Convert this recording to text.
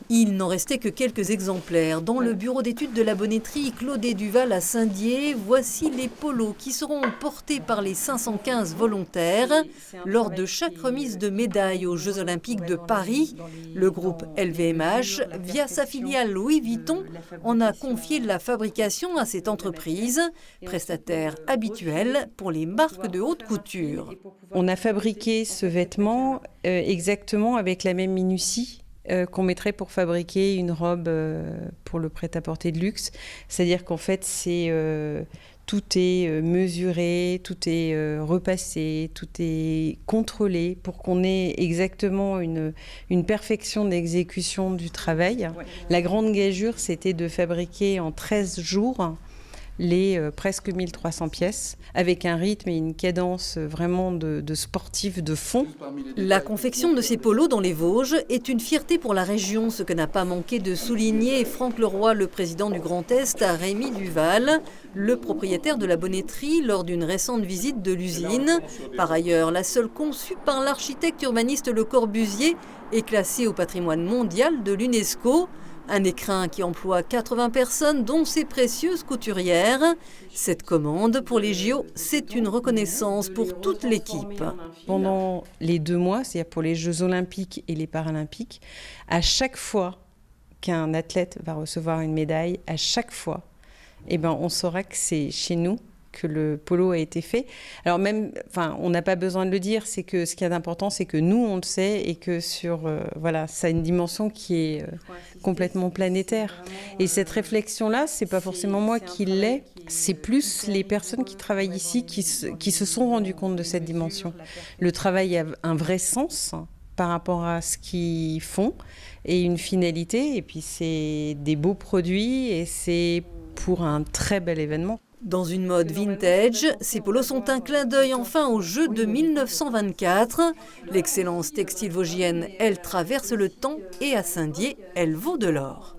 Il n'en restait que quelques exemplaires. Dans le bureau d'études de la bonneterie Claudet Duval à Saint-Dié, voici les polos qui seront portés par les 515 volontaires lors de chaque remise de médailles aux Jeux Olympiques de Paris. Le groupe LVMH, via sa filiale Louis Vuitton, en a confié la fabrication à cette entreprise, prestataire habituel pour les marques de haute couture. On a fabriqué ce vêtement exactement avec la même minutie qu'on mettrait pour fabriquer une robe pour le prêt-à-porter de luxe. C'est-à-dire qu'en fait, tout est mesuré, tout est repassé, tout est contrôlé pour qu'on ait exactement une perfection d'exécution du travail. La grande gageure, c'était de fabriquer en 13 jours les presque 1300 pièces, avec un rythme et une cadence vraiment de sportif de fond. La confection de ces polos dans les Vosges est une fierté pour la région, ce que n'a pas manqué de souligner Franck Leroy, le président du Grand Est, à Rémi Duval, le propriétaire de la bonneterie, lors d'une récente visite de l'usine. Par ailleurs, la seule conçue par l'architecte urbaniste Le Corbusier est classée au patrimoine mondial de l'UNESCO. Un écrin qui emploie 80 personnes, dont ces précieuses couturières. Cette commande pour les JO, c'est une reconnaissance pour toute l'équipe. Pendant les 2 mois, c'est-à-dire pour les Jeux Olympiques et les Paralympiques, à chaque fois qu'un athlète va recevoir une médaille, à chaque fois, on saura que c'est chez nous que le polo a été fait. Alors on n'a pas besoin de le dire, c'est que ce qui est important, c'est que nous, on le sait et que ça a une dimension qui est complètement planétaire. Et cette réflexion-là, c'est pas forcément moi qui l'ai, c'est plus les personnes qui travaillent ici qui se sont rendues compte de cette dimension. Le travail a un vrai sens par rapport à ce qu'ils font et une finalité, et puis c'est des beaux produits et c'est pour un très bel événement. Dans une mode vintage, ces polos sont un clin d'œil enfin aux Jeux de 1924. L'excellence textile vosgienne, elle traverse le temps et à Saint-Dié, elle vaut de l'or.